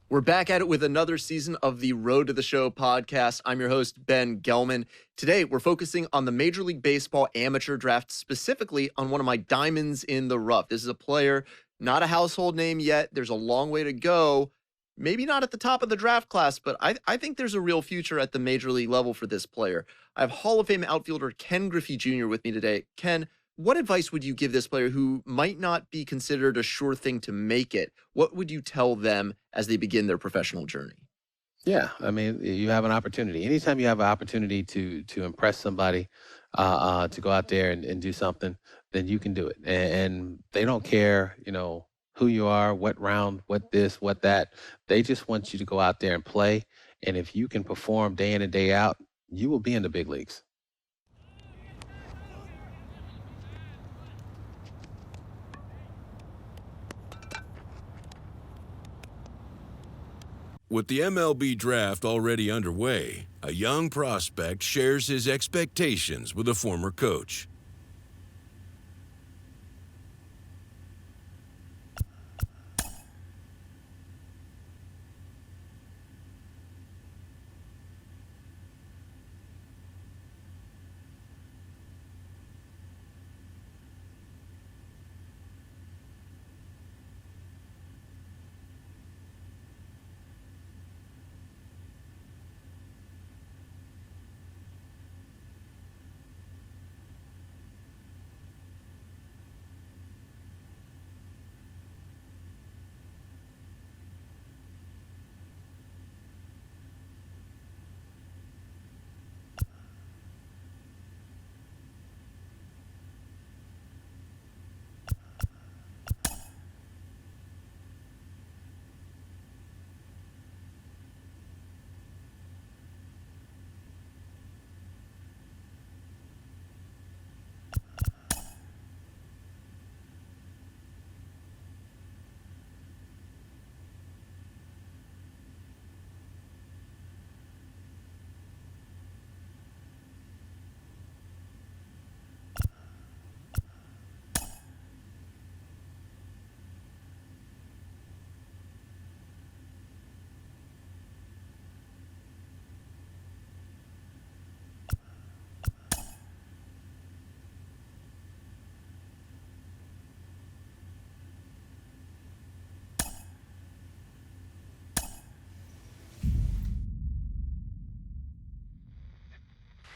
We're back at it with another season of the Road to the Show podcast. I'm your host, Ben Gelman. Today, we're focusing on the Major League Baseball amateur draft, specifically on one of my diamonds in the rough. This is a player, not a household name yet. There's a long way to go. Maybe not at the top of the draft class, but I think there's a real future at the Major League level for this player. I have Hall of Fame outfielder Ken Griffey Jr. with me today. Ken, what advice would you give this player who might not be considered a sure thing to make it? What would you tell them as they begin their professional journey? Yeah, I mean, you have an opportunity. Anytime you have an opportunity to impress somebody, to go out there and do something, then you can do it. And they don't care, who you are, what round, what this, what that. They just want you to go out there and play. And if you can perform day in and day out, you will be in the big leagues. With the MLB draft already underway, a young prospect shares his expectations with a former coach.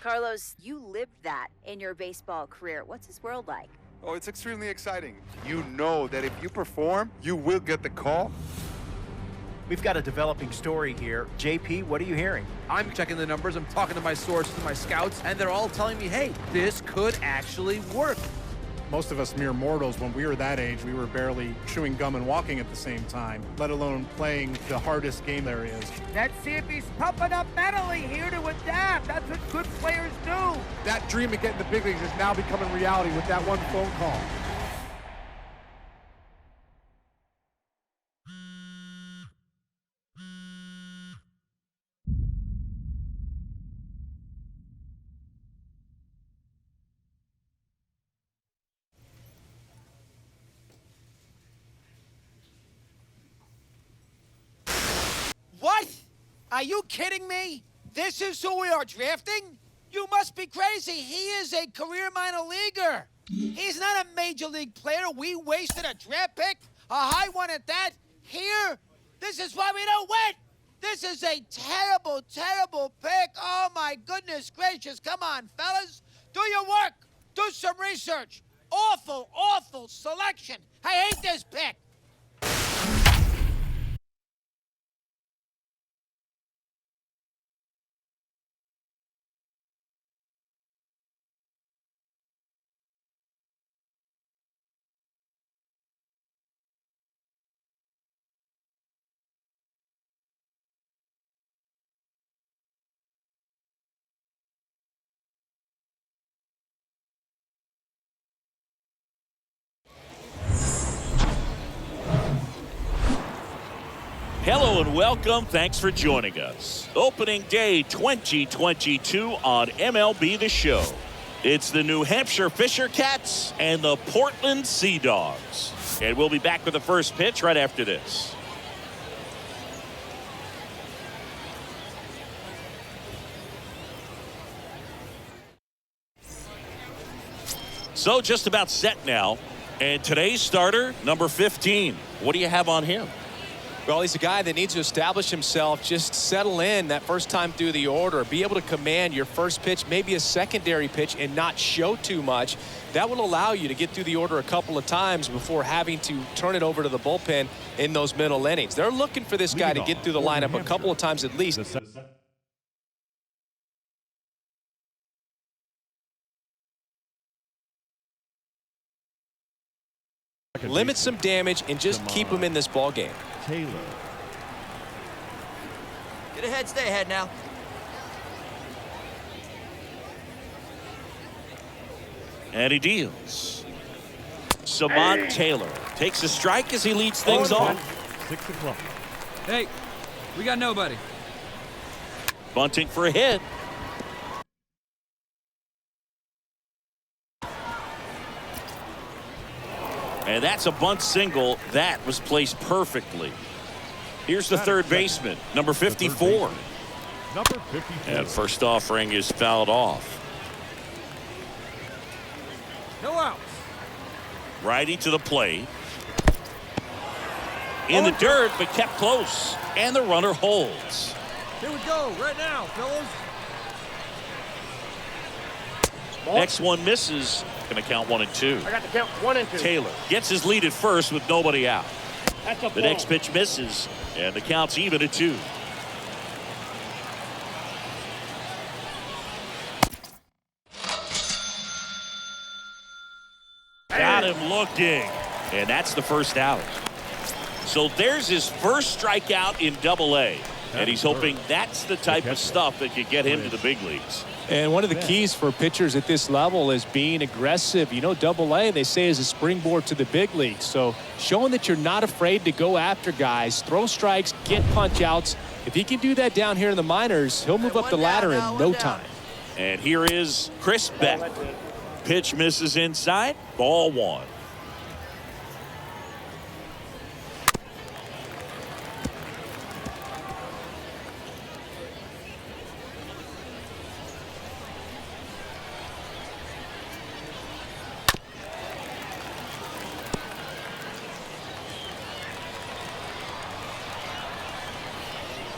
Carlos, you lived that in your baseball career. What's this world like? Oh, it's extremely exciting. You know that if you perform, you will get the call. We've got a developing story here. JP, what are you hearing? I'm checking the numbers, I'm talking to my sources, my scouts, and they're all telling me, hey, this could actually work. Most of us mere mortals, when we were that age, we were barely chewing gum and walking at the same time, let alone playing the hardest game there is. Let's see if he's pumping up mentally here to adapt. That's what good players do. That dream of getting the big leagues is now becoming reality with that one phone call. What? Are you kidding me? This is who we are drafting? You must be crazy. He is a career minor leaguer. He's not a major league player. We wasted a draft pick, a high one at that. Here, this is why we don't win. This is a terrible, terrible pick. Oh, my goodness gracious. Come on, fellas. Do your work. Do some research. Awful, awful selection. I hate this pick. Hello and welcome. Thanks for joining us. Opening day 2022 on MLB The Show. It's the New Hampshire Fisher Cats and the Portland Sea Dogs. And we'll be back with the first pitch right after this. So just about set now. And today's starter, number 15. What do you have on him? Well, he's a guy that needs to establish himself, just settle in that first time through the order, be able to command your first pitch, maybe a secondary pitch, and not show too much. That will allow you to get through the order a couple of times before having to turn it over to the bullpen in those middle innings. They're looking for this guy to get through the lineup a couple of times at least. Limit some damage and just keep him in this ball game. Taylor. Get ahead, stay ahead now. And he deals. Samad Taylor takes a strike as he leads things off. 6 o'clock. Hey, we got nobody. Bunting for a hit. And that's a bunt single. That was placed perfectly. Here's the third baseman, number 54. Number 54. And first offering is fouled off. No outs. Righty to the plate. In the dirt, but kept close. And the runner holds. Here we go, right now, fellas. Next one misses. Going to count 1 and 2. I got to count 1 and 2. Taylor gets his lead at first with nobody out. That's a The next pitch misses, and the count's even at 2. Got him looking, and that's the first out. So there's his first strikeout in Double-A, and he's hoping that's the type of stuff that could get him to the big leagues. And one of the keys for pitchers at this level is being aggressive. You know, Double-A, they say, is a springboard to the big leagues. So showing that you're not afraid to go after guys, throw strikes, get punch outs. If he can do that down here in the minors, he'll move up the ladder in no time. And here is Chris Beck. Pitch misses inside, ball 1.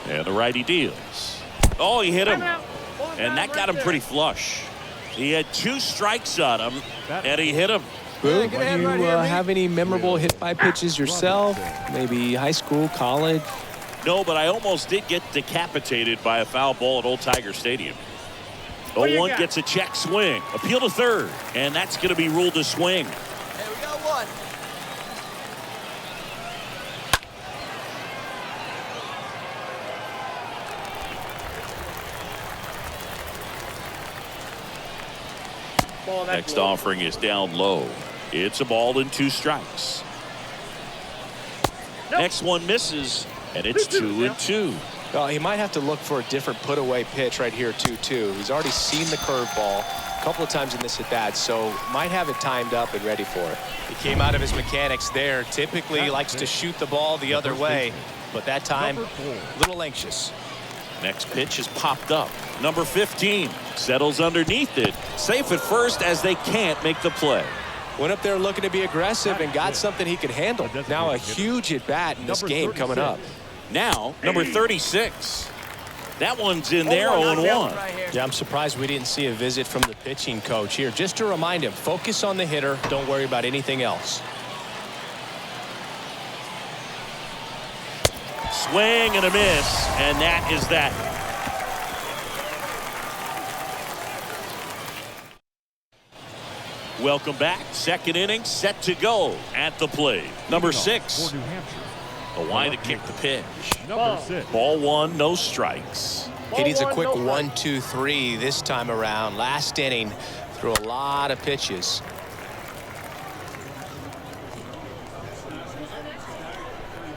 And the righty deals. Oh, he hit him. And that got him pretty flush. He had 2 strikes on him, and he hit him. Boo, do you have any memorable hit-by pitches yourself? Maybe high school, college? No, but I almost did get decapitated by a foul ball at Old Tiger Stadium. 0-1 gets a check swing. Appeal to third, and that's going to be ruled a swing. Hey, we got 1. Next offering is down low. It's a ball and 2 strikes. Next one misses, and it's 2 and 2. Well, he might have to look for a different put-away pitch right here, 2-2. He's already seen the curveball a couple of times in this at-bat, so might have it timed up and ready for it. He came out of his mechanics there. Typically likes to shoot the ball the other way, but that time, a little anxious. Next pitch is popped up. Number 15 settles underneath it. Safe at first as they can't make the play. Went up there looking to be aggressive and got something he could handle. Now a huge at-bat in this game coming up. Now, number 36. That one's in there, 0-1. Yeah, I'm surprised we didn't see a visit from the pitching coach here. Just to remind him, focus on the hitter. Don't worry about anything else. Swing and a miss, and that is that. Welcome back. Second inning set to go at the plate. Number 6. Hawaii to kick the pitch. Number 6. Ball 1, no strikes. He needs a quick 1-2-3 this time around. Last inning, threw a lot of pitches.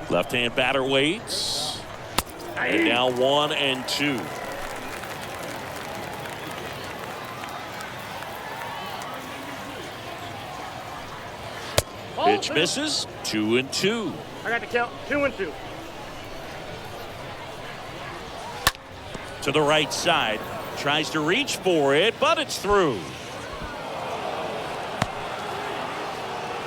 Left-hand batter waits. And now 1 and 2. Pitch misses. 2 and 2. I got to count 2 and 2. To the right side. Tries to reach for it, but it's through.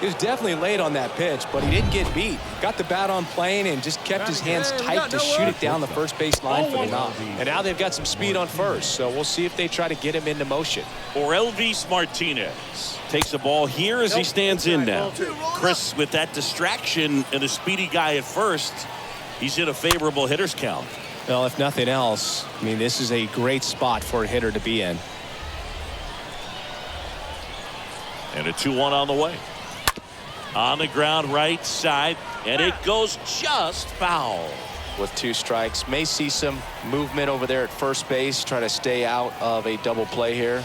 He was definitely late on that pitch, but he didn't get beat. Got the bat on plane and just kept his hands tight to shoot it down the first base line for the knock. And now they've got some speed on first, so we'll see if they try to get him into motion. Or Elvis Martinez takes the ball here as he stands in now. Chris, with that distraction and a speedy guy at first, he's in a favorable hitter's count. Well, if nothing else, I mean, this is a great spot for a hitter to be in. And a 2-1 on the way. On the ground right side, and it goes just foul. With 2 strikes, may see some movement over there at first base, try to stay out of a double play here.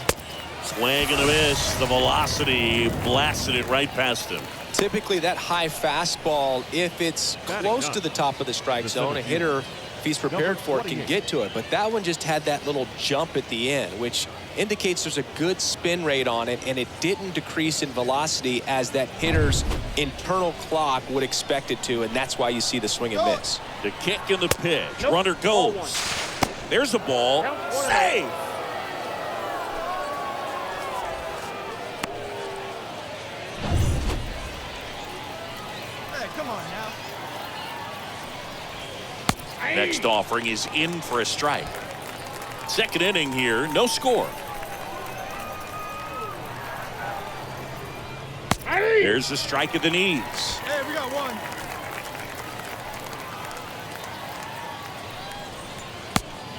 Swing and a miss. The velocity blasted it right past him. Typically that high fastball, if it's close to the top of the strike zone, a hitter, if he's prepared for it, can get to it. But that one just had that little jump at the end, which indicates there's a good spin rate on it, and it didn't decrease in velocity as that hitter's internal clock would expect it to, and that's why you see the swing and miss. The kick and the pitch. Runner goes. There's a ball. Save. Hey, come on now. Next offering is in for a strike. Second inning here, no score. There's the strike at the knees. Hey, we got one.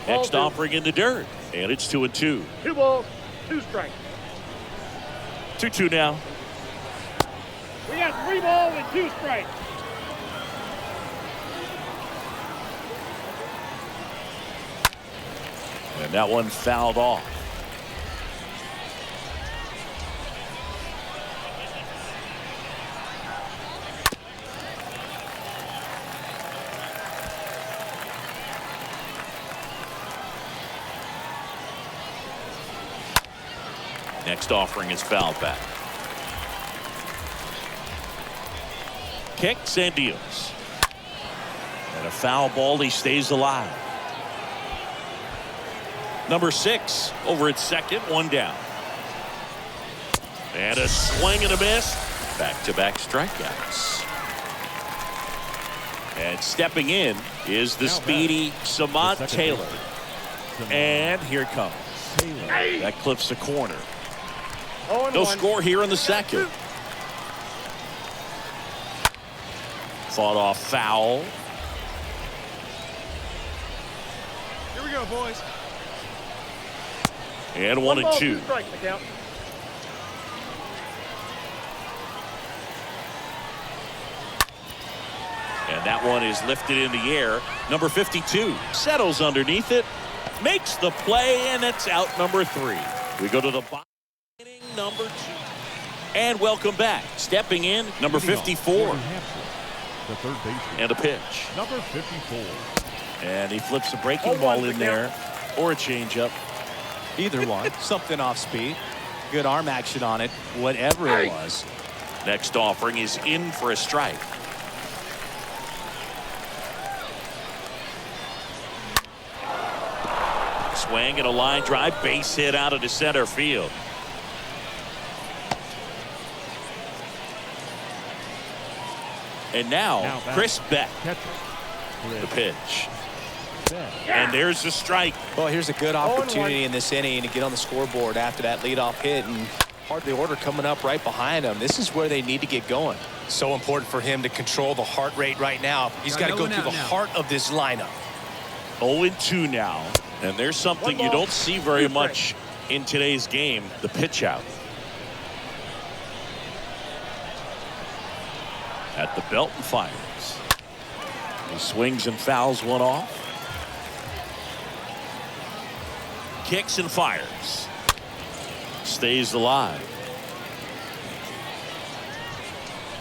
Next offering in the dirt, and it's 2-2. 2 balls, 2 strikes. 2-2 now. We got 3 balls and 2 strikes. And that one fouled off. Next offering is fouled back. Kicks and deals. And a foul ball, he stays alive. Number 6 over at second, 1 down. And a swing and a miss. Back-to-back strikeouts. And stepping in is the speedy Samad Taylor. And here it comes. That clips the corner. No score here in the second. Fought off foul. Here we go, boys. And 1-2. 2 strikes, the count. And that one is lifted in the air. Number 52 settles underneath it, makes the play, and it's out number 3. We go to the bottom inning, number 2. And welcome back. Stepping in, number 54. The third baseman. And a pitch. Number 54. And he flips a breaking ball in there, or a changeup. Either one. Something off speed. Good arm action on it, whatever it was. Next offering is in for a strike. Swing and a line drive, base hit out of the center field. And now Chris Beck. The pitch. And there's the strike. Well, here's a good opportunity in this inning to get on the scoreboard after that leadoff hit, and part of the order coming up right behind him. This is where they need to get going. So important for him to control the heart rate right now. He's got to go through the heart of this lineup. 0-2 now. And there's something you don't see very much in today's game, the pitch out. At the belt and fires. He swings and fouls one off. Kicks and fires. Stays alive.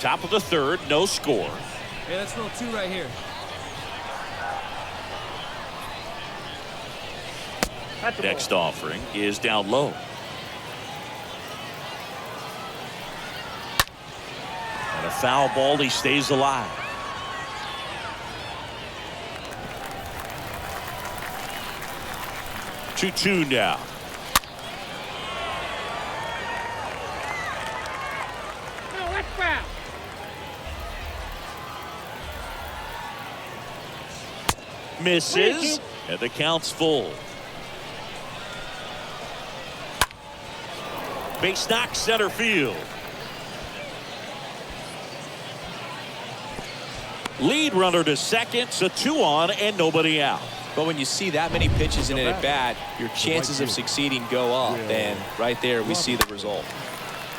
Top of the third, no score. Hey, let's roll 2 right here. Next offering is down low. And a foul ball, he stays alive. Two now. No, that's foul. misses, and the count's full. Base knock center field. Lead runner to second, so 2 on and nobody out. But when you see that many pitches in an at-bat, your chances of succeeding go up. And right there, we see the result.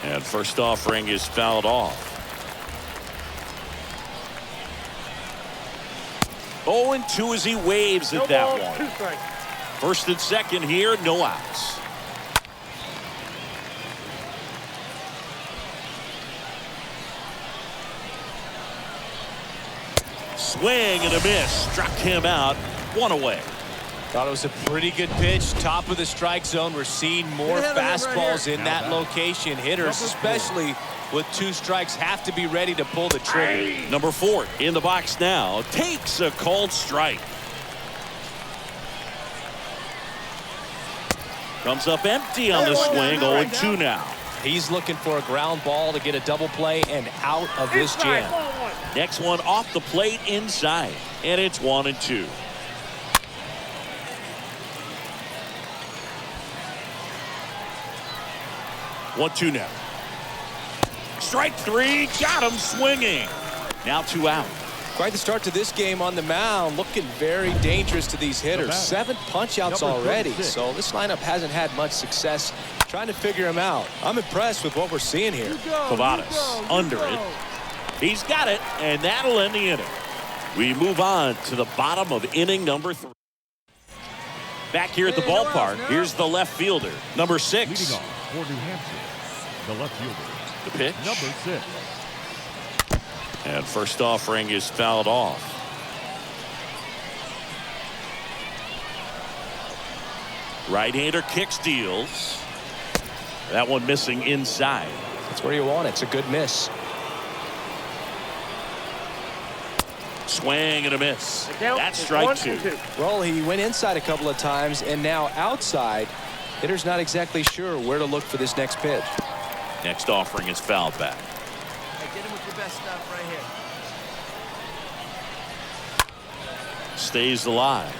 And first offering is fouled off. 0-2 as he waves at that one. First and second here, no outs. Swing and a miss. Struck him out. 1 away. Thought it was a pretty good pitch. Top of the strike zone. We're seeing more fastballs in that location. Hitters, especially with 2 strikes, have to be ready to pull the trigger. Number 4 in the box now. Takes a called strike. Comes up empty on the swing. 0-2 now. He's looking for a ground ball to get a double play and out of this jam. Next one off the plate inside. And it's 1-2. One-two now. Strike 3. Got him swinging. Now 2 out. Quite the start to this game on the mound. Looking very dangerous to these hitters. 7 punch-outs already. So this lineup hasn't had much success trying to figure him out. I'm impressed with what we're seeing here. Cavadas under it. He's got it, and that'll end the inning. We move on to the bottom of inning number 3. Back here at the ballpark, here's the left fielder, number 6. Leading off for New Hampshire, the left fielder. The pitch. Number 6. And first offering is fouled off. Right-hander kicks, deals. That one missing inside. That's where you want it. It's a good miss. Swing and a miss. That's strike 2. Well, he went inside a couple of times and now outside. Hitter's not exactly sure where to look for this next pitch. Next offering is fouled back. Hey, get him with your best stuff right here. Stays alive.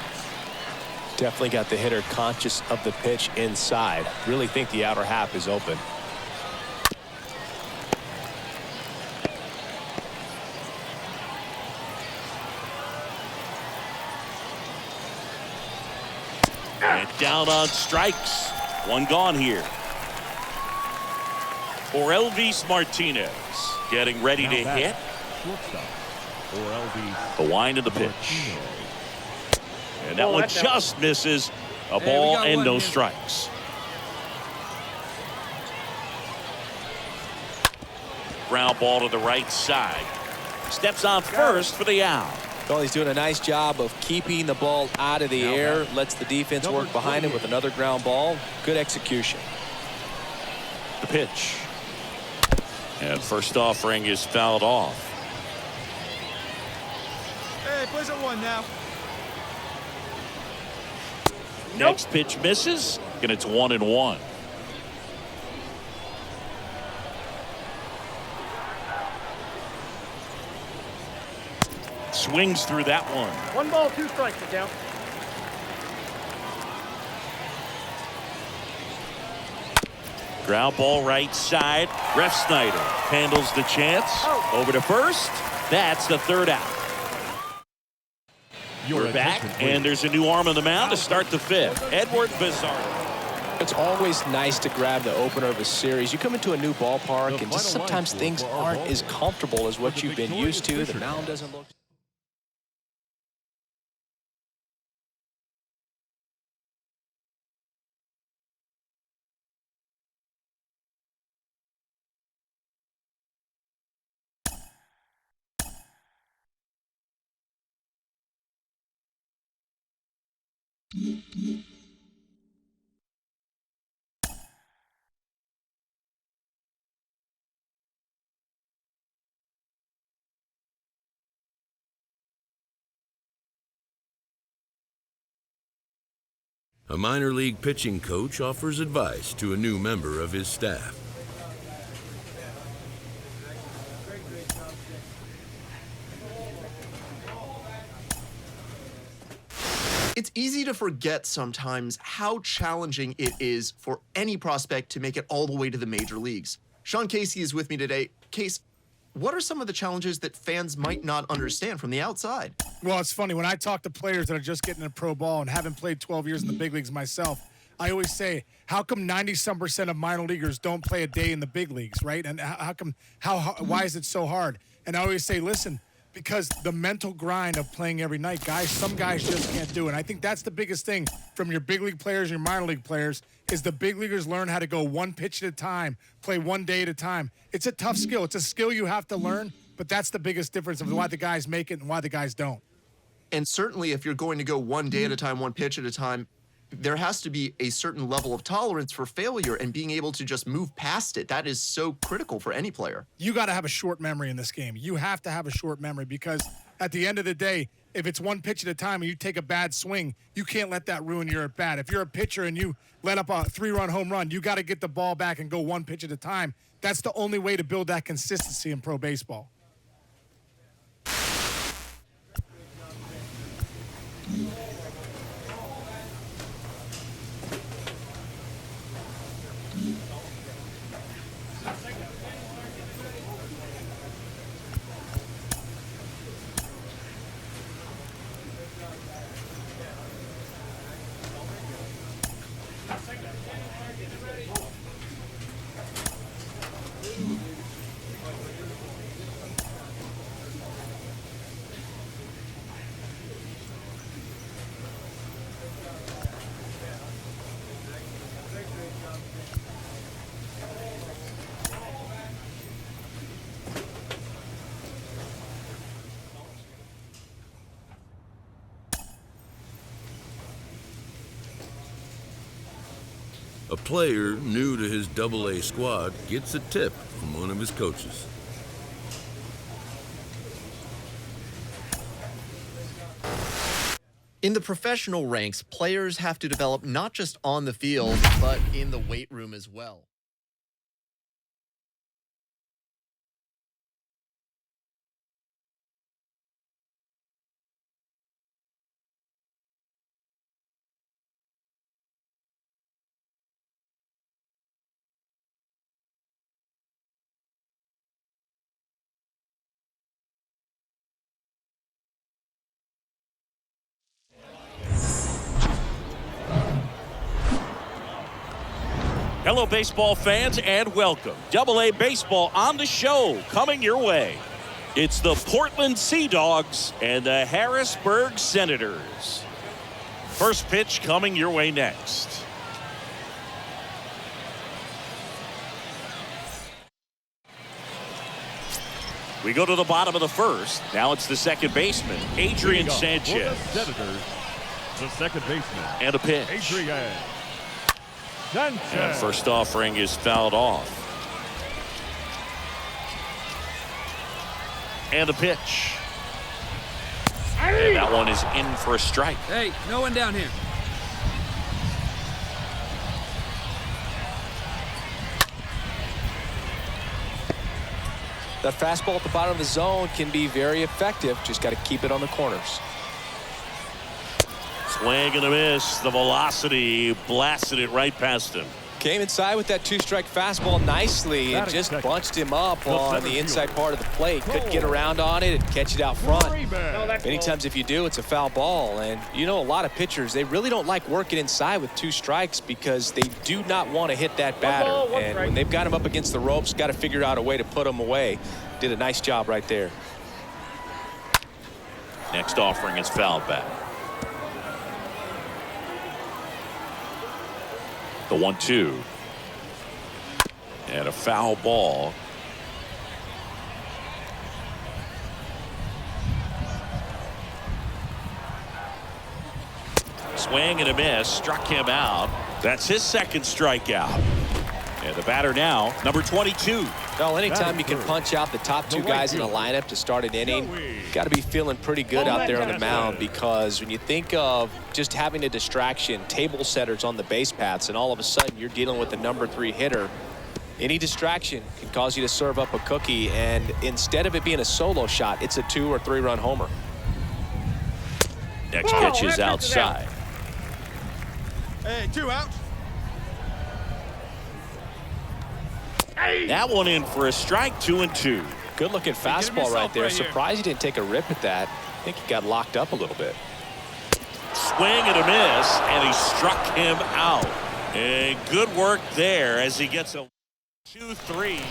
Definitely got the hitter conscious of the pitch inside. Really think the outer half is open. And down on strikes. 1 gone here. For Elvis Martinez getting ready to hit. The wind of the pitch. And that one just misses. A ball and no strikes. Ground ball to the right side. Steps on first for the out. Well, he's doing a nice job of keeping the ball out of the air. Lets the defense work behind him with another ground ball. Good execution. The pitch. And first offering is fouled off. Hey, plays at 1 now. Next pitch misses, and it's 1-1. Swings through that one. 1 ball, 2 strikes, the count. Ground ball right side. Ref Snyder handles the chance. Over to first. That's the 3rd out. We're back, and there's a new arm on the mound to start the 5th. Edward Bizarro. It's always nice to grab the opener of a series. You come into a new ballpark, and just sometimes things aren't as comfortable as what you've been used to. The mound doesn't look... A minor league pitching coach offers advice to a new member of his staff. It's easy to forget sometimes how challenging it is for any prospect to make it all the way to the major leagues. Sean Casey is with me today. Case, what are some of the challenges that fans might not understand from the outside? Well, it's funny. When I talk to players that are just getting a pro ball and haven't played 12 years in the big leagues myself, I always say, how come 90-some% of minor leaguers don't play a day in the big leagues, right? And why is it so hard? And I always say, listen, because the mental grind of playing every night, some guys just can't do it. And I think that's the biggest thing from your big league players, your minor league players, is the big leaguers learn how to go one pitch at a time, play one day at a time. It's a tough skill. It's a skill you have to learn, but that's the biggest difference of why the guys make it and why the guys don't. And certainly if you're going to go one day at a time, one pitch at a time, there has to be a certain level of tolerance for failure and being able to just move past it. That is so critical for any player. You got to have a short memory in this game. You have to have a short memory because at the end of the day, if it's one pitch at a time and you take a bad swing, you can't let that ruin your at bat. If you're a pitcher and you let up a 3-run home run, you got to get the ball back and go one pitch at a time. That's the only way to build that consistency in pro baseball. A player new to his AA squad gets a tip from one of his coaches. In the professional ranks, players have to develop not just on the field, but in the weight room as well. Hello, baseball fans, and welcome. AA Baseball on the show, coming your way. It's the Portland Sea Dogs and the Harrisburg Senators. First pitch coming your way next. We go to the bottom of the first. Now it's the second baseman, Adrian Sanchez. Senators, the second baseman. And a pitch. Adrian Sanchez. And first offering is fouled off. And a pitch. And that one is in for a strike. Hey, no one down here. That fastball at the bottom of the zone can be very effective. Just got to keep it on the corners. Swing and a miss. The velocity blasted it right past him. Came inside with that two-strike fastball nicely and just bunched him up on the inside part of the plate. Couldn't get around on it and catch it out front. Many times if you do, it's a foul ball. And you know, a lot of pitchers, they really don't like working inside with two strikes because they do not want to hit that batter. And when they've got him up against the ropes, got to figure out a way to put him away. Did a nice job right there. Next offering is fouled back. The 1-2. And a foul ball. Swing and a miss. Struck him out. That's his second strikeout. And the batter now, number 22. Well, anytime you can punch out the top two guys in the lineup to start an inning, got to be feeling pretty good out there on the mound, because when you think of just having a distraction, table setters on the base paths, and all of a sudden you're dealing with the number 3 hitter, any distraction can cause you to serve up a cookie, and instead of it being a solo shot, it's a 2- or 3-run homer. Next pitch is outside. Hey, 2 out. That one in for a strike, 2-2. Good looking fastball right there. Surprised he didn't take a rip at that. I think he got locked up a little bit. Swing and a miss, and he struck him out. And good work there as he gets a 2-3.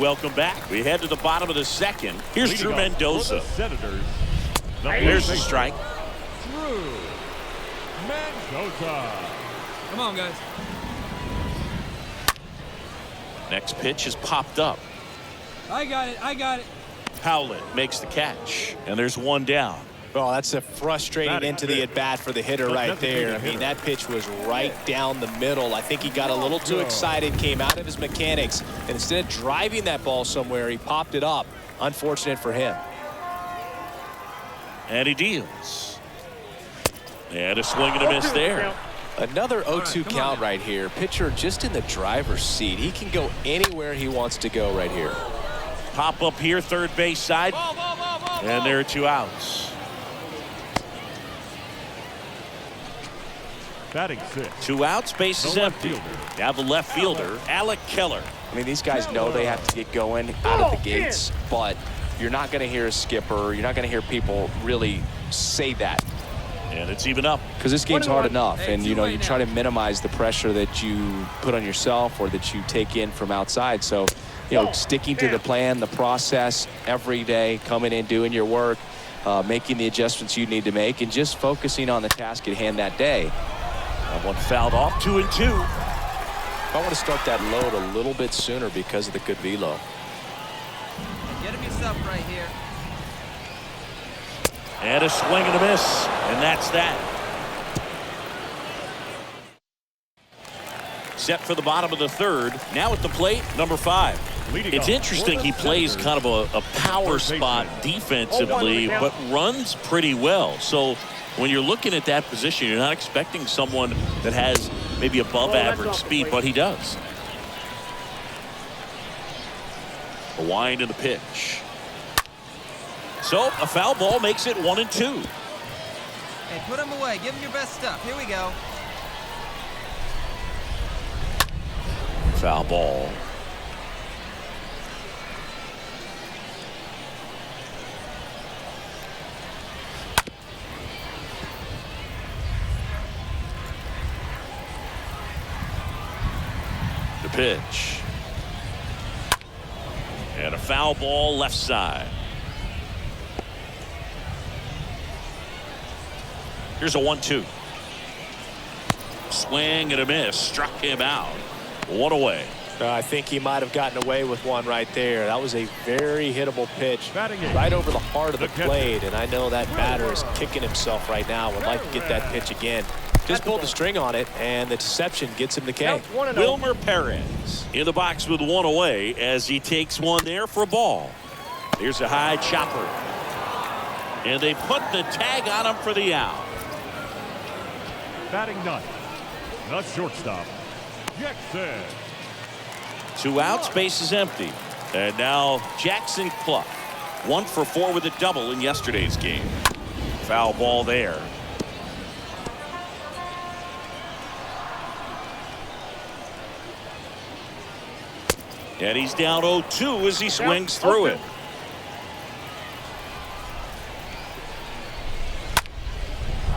Welcome back. We head to the bottom of the second. Here's Drew Mendoza. Senators. There's the strike. Drew Mendoza. Come on, guys. Next pitch is popped up. I got it. Howlett makes the catch, and there's one down. Oh, that's a frustrating into the at-bat for the hitter right there. I mean, that pitch was right down the middle. I think he got a little too excited, came out of his mechanics, and instead of driving that ball somewhere, he popped it up. Unfortunate for him. And he deals. And a swing and a miss there. Another 0-2 count right here. Pitcher just in the driver's seat. He can go anywhere he wants to go right here. Pop up here, third base side. And there are 2 outs. Batting 6. 2 outs, base is empty. Now the left fielder, Alec Keller. I mean, these guys know they have to get going out of the gates, but you're not going to hear a skipper. You're not going to hear people really say that. And it's even up. Because this game's hard enough, and you try to minimize the pressure that you put on yourself or that you take in from outside. So, sticking to the plan, the process every day, coming in, doing your work, making the adjustments you need to make, and just focusing on the task at hand that day. That one fouled off, 2-2. I want to start that load a little bit sooner because of the good velo. Get him yourself right here. And a swing and a miss, and that's that. Set for the bottom of the third. Now at the plate, number 5. It's interesting he plays kind of a power spot defensively, but runs pretty well. So when you're looking at that position, you're not expecting someone that has maybe above average speed, but he does. A wind and the pitch. So a foul ball makes it 1-2. Hey, put him away. Give him your best stuff. Here we go. Foul ball. The pitch. And a foul ball left side. Here's a 1-2. Swing and a miss. Struck him out. 1 away. I think he might have gotten away with one right there. That was a very hittable pitch right over the heart of the plate, and I know that batter is kicking himself right now. Would like to get that pitch again. Just pulled the string on it, and the deception gets him the K. Wilmer Perez in the box with 1 away as he takes one there for a ball. Here's a high chopper. And they put the tag on him for the out. Batting 9. The shortstop, Jackson. 2 outs, base is empty. And now Jackson Clough. 1 for 4 with a double in yesterday's game. Foul ball there. And he's down 0-2 as he swings through it.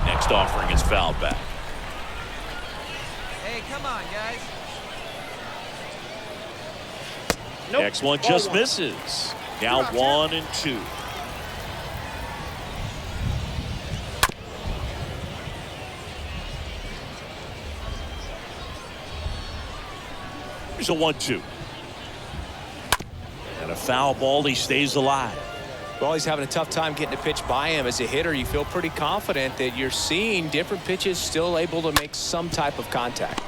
Next offering is fouled back. Hey, come on, guys. Next one just misses. Now 1-2. Here's a 1-2. And a foul ball. He stays alive. Well, he's having a tough time getting a pitch by him. As a hitter, you feel pretty confident that you're seeing different pitches still able to make some type of contact.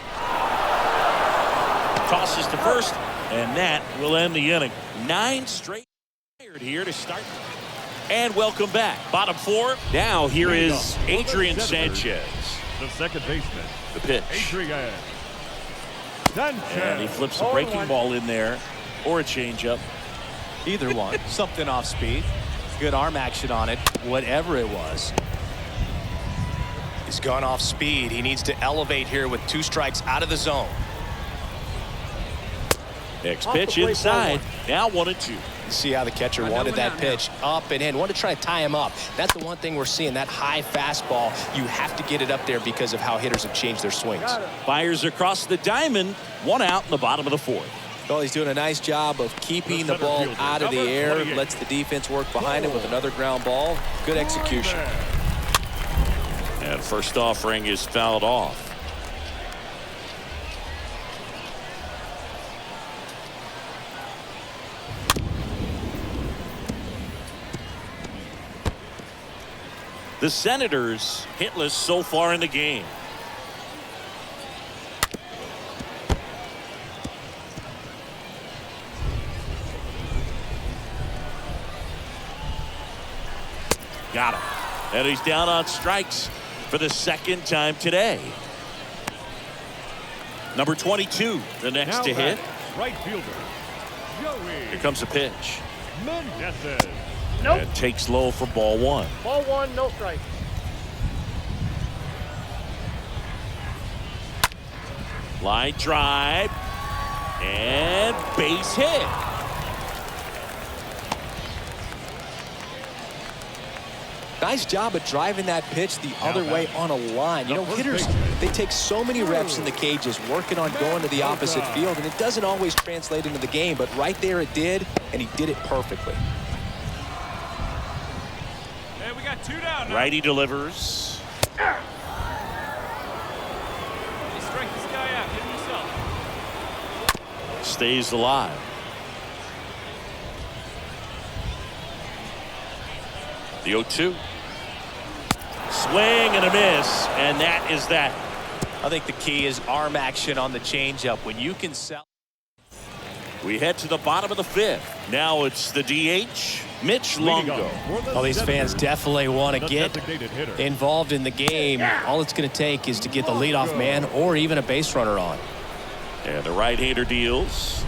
Tosses to first, and that will end the inning. 9 straight here to start. And welcome back. Bottom 4. Now here is Adrian Sanchez. The second baseman. The pitch. Adrian Sanchez. And he flips a breaking ball in there, or a changeup. Either one. Something off speed. Good arm action on it, whatever it was. He's gone off speed. He needs to elevate here with 2 strikes out of the zone. Next pitch inside. Now 1-2. You see how the catcher wanted that pitch up and in. Wanted to try to tie him up. That's the one thing we're seeing, that high fastball. You have to get it up there because of how hitters have changed their swings. Fires across the diamond. 1 out in the bottom of the 4th. Well, he's doing a nice job of keeping the ball out of the air. Lets the defense work behind him with another ground ball. Good execution. And first offering is fouled off. The Senators hitless so far in the game. Got him. And he's down on strikes for the 2nd time today. Number 22, the next to hit. Right fielder, Joey. Here comes a pitch. Mendez. Nope. And takes low for ball 1. Ball 1, no strike. Line drive. And base hit. Nice job of driving that pitch the other way on a line. You know, hitters, they take so many reps in the cages working on going to the opposite field, and it doesn't always translate into the game, but right there it did, and he did it perfectly. And we got 2 down now. Righty delivers. Hey, strike this guy out. Hit him yourself. Stays alive. The 0-2. Swing and a miss, and that is that. I think the key is arm action on the changeup. When you can sell. We head to the bottom of the 5th. Now it's the DH, Mitch Longo. Well, these fans definitely want to get involved in the game. All it's going to take is to get the leadoff man or even a base runner on. And the right-hander deals.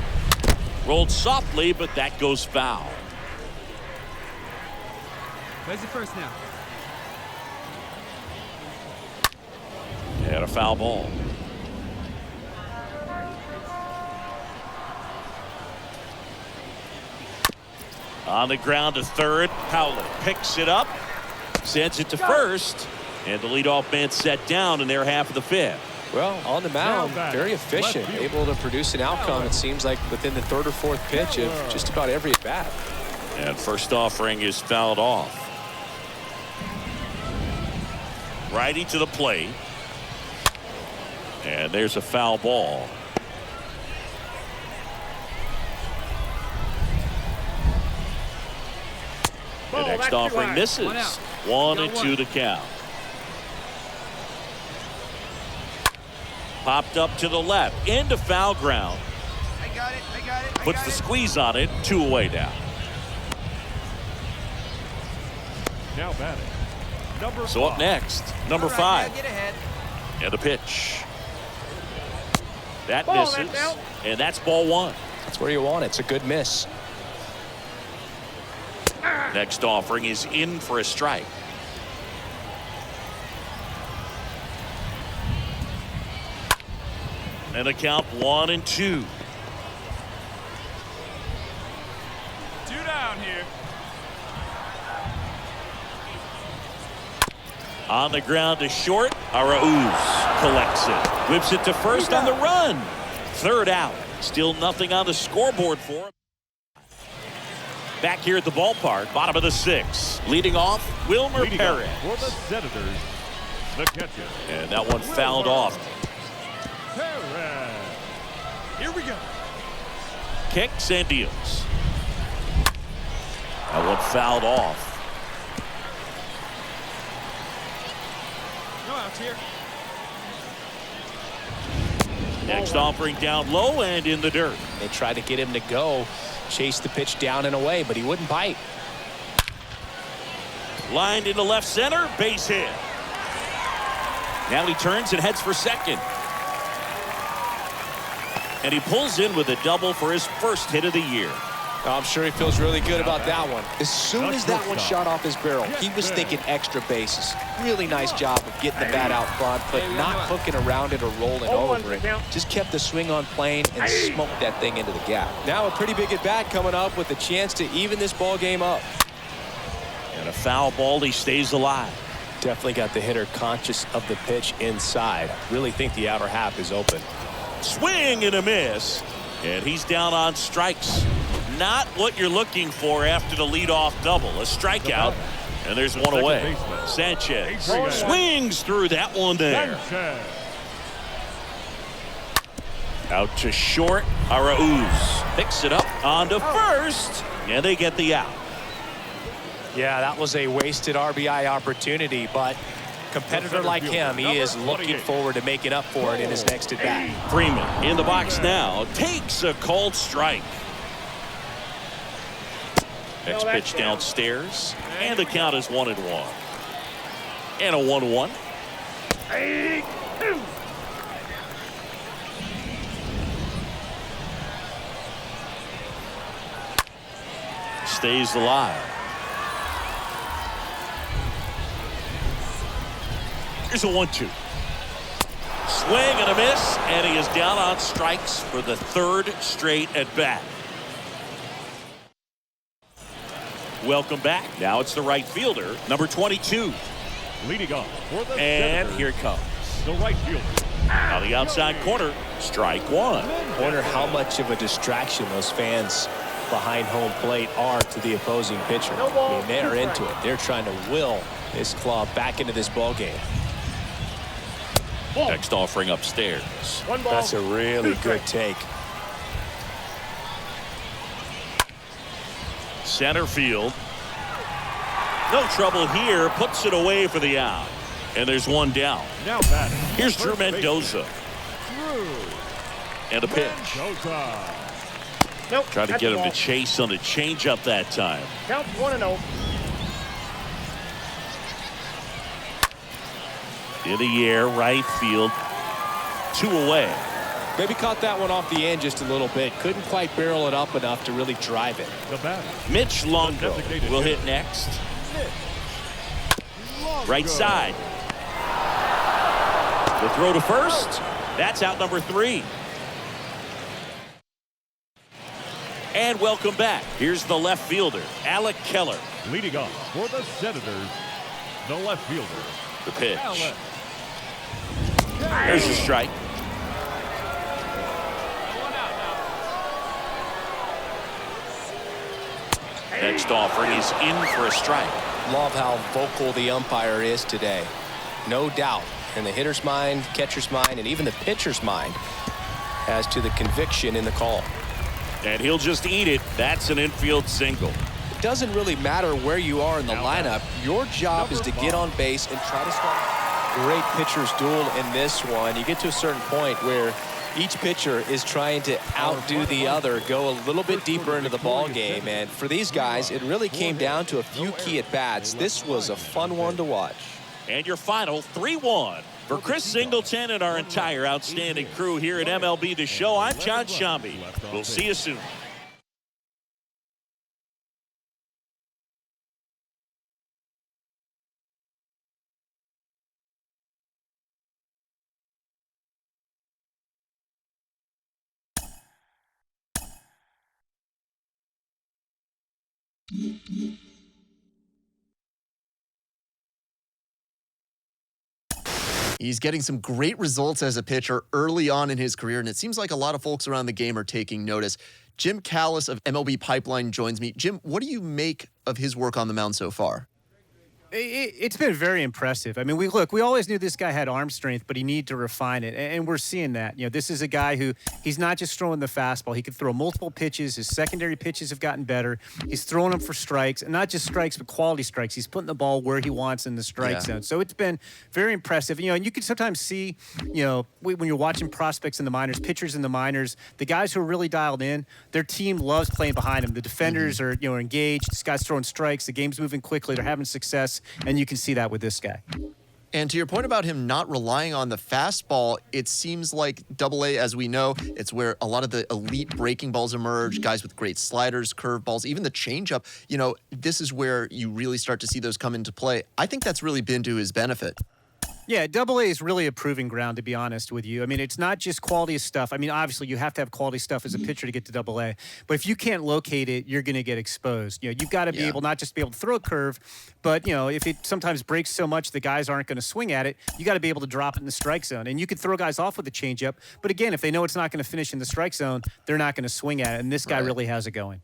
Rolled softly, but that goes foul. Where's the first now? And a foul ball. On the ground to third. Howlett picks it up, sends it to first, and the leadoff man set down in their half of the 5th. Well, on the mound, very efficient, able to produce an outcome, it seems like, within the 3rd or 4th pitch of just about every at-bat. And first offering is fouled off. Righty to the plate. And there's a foul ball. The next offering misses. 1-2 to count. Popped up to the left into foul ground. I got it. Puts the squeeze on it. 2 away now. Now batting. Number So up 5. next, number 5. Get ahead. And a pitch. That Ball, misses. that's out. And that's ball 1. That's where you want it. It's a good miss. Next offering is in for a strike. And a count 1-2. 2 down here. On the ground to short. Arauz collects it. Whips it to first on the run. 3rd out. Still nothing on the scoreboard for him. Back here at the ballpark, bottom of the 6th. Leading off, Wilmer Perez. For the Senators, the catcher. And that one fouled off. Perez. Here we go. Kicks and deals. That one fouled off. No outs here. Next offering down low and in the dirt. They tried to get him to go, chase the pitch down and away, but he wouldn't bite. Lined into left center, base hit. Now he turns and heads for second. And he pulls in with a double for his first hit of the year. I'm sure he feels really good about that one. As soon as that one shot off his barrel, he was thinking extra bases. Really nice job of getting the bat out front, but not hooking around it or rolling over it. Just kept the swing on plane and smoked that thing into the gap. Now a pretty big at-bat coming up with a chance to even this ball game up. And a foul ball, he stays alive. Definitely got the hitter conscious of the pitch inside. Really think the outer half is open. Swing and a miss. And he's down on strikes. Not what you're looking for after the leadoff double. A strikeout. And there's one away. Sanchez swings through that one there. Out to short. Arauz picks it up onto first. And they get the out. Yeah, that was a wasted RBI opportunity, but competitor like him, he is looking forward to making up for it in his next at-bat. Freeman in the box now. Takes a called strike. Next pitch downstairs. And the count is 1-1. And a 1-1. Stays alive. Here's a 1-2. Swing and a miss, and he is down on strikes for the third straight at bat. Welcome back. Now it's the right fielder, number 22. Leading off for the And Senators, here it comes. the right fielder. On the outside corner, strike one. I wonder how much of a distraction those fans behind home plate are to the opposing pitcher. I mean, they are into it. They're trying to will this club back into this ball game. Next offering upstairs. That's a really good take. Center field. No trouble here. Puts it away for the out. And there's one down. Now batting. Here's Drew Mendoza. And a pitch. Nope. Trying to get him to chase on a changeup that time. Count 1-0. In the air, right field. 2 away. Maybe caught that one off the end just a little bit. Couldn't quite barrel it up enough to really drive it. The batter. Mitch Longo will hit next. Right side. The throw to first. That's out number 3. And welcome back. Here's the left fielder, Alec Keller. Leading off for the Senators, the left fielder. The pitch. There's a strike. Next offering is in for a strike. Love how vocal the umpire is today. No doubt in the hitter's mind, catcher's mind, and even the pitcher's mind as to the conviction in the call. And he'll just eat it. That's an infield single. It doesn't really matter where you are in the lineup. Your job is to get on base and try to start. Great pitcher's duel in this one. You get to a certain point where each pitcher is trying to outdo the other, go a little bit deeper into the ball game. And for these guys, it really came down to a few key at-bats. This was a fun one to watch. And your final 3-1. For Chris Singleton and our entire outstanding crew here at MLB The Show, I'm John Shambi. We'll see you soon. He's getting some great results as a pitcher early on in his career, and it seems like a lot of folks around the game are taking notice. Jim Callis of MLB Pipeline joins me. Jim, what do you make of his work on the mound so far? It's been very impressive. I mean, we always knew this guy had arm strength, but he needed to refine it, and we're seeing that. You know, this is a guy who he's not just throwing the fastball. He can throw multiple pitches. His secondary pitches have gotten better. He's throwing them for strikes, and not just strikes, but quality strikes. He's putting the ball where he wants in the strike zone. So it's been very impressive. You know, and you can sometimes see, you know, when you're watching prospects in the minors, pitchers in the minors, the guys who are really dialed in, their team loves playing behind them. The defenders are, you know, engaged. This guy's throwing strikes. The game's moving quickly. They're having success. And you can see that with this guy. And to your point about him not relying on the fastball, it seems like AA, as we know, it's where a lot of the elite breaking balls emerge, guys with great sliders, curveballs, even the changeup. This is where you really start to see those come into play. I think that's really been to his benefit. Yeah, AA is really a proving ground, to be honest with you. I mean, it's not just quality of stuff. I mean, obviously, you have to have quality stuff as a pitcher to get to AA. But if you can't locate it, you're going to get exposed. You've got to be able not just to be able to throw a curve, but, if it sometimes breaks so much the guys aren't going to swing at it, you got to be able to drop it in the strike zone. And you could throw guys off with a changeup. But again, if they know it's not going to finish in the strike zone, they're not going to swing at it. And this guy really has it going.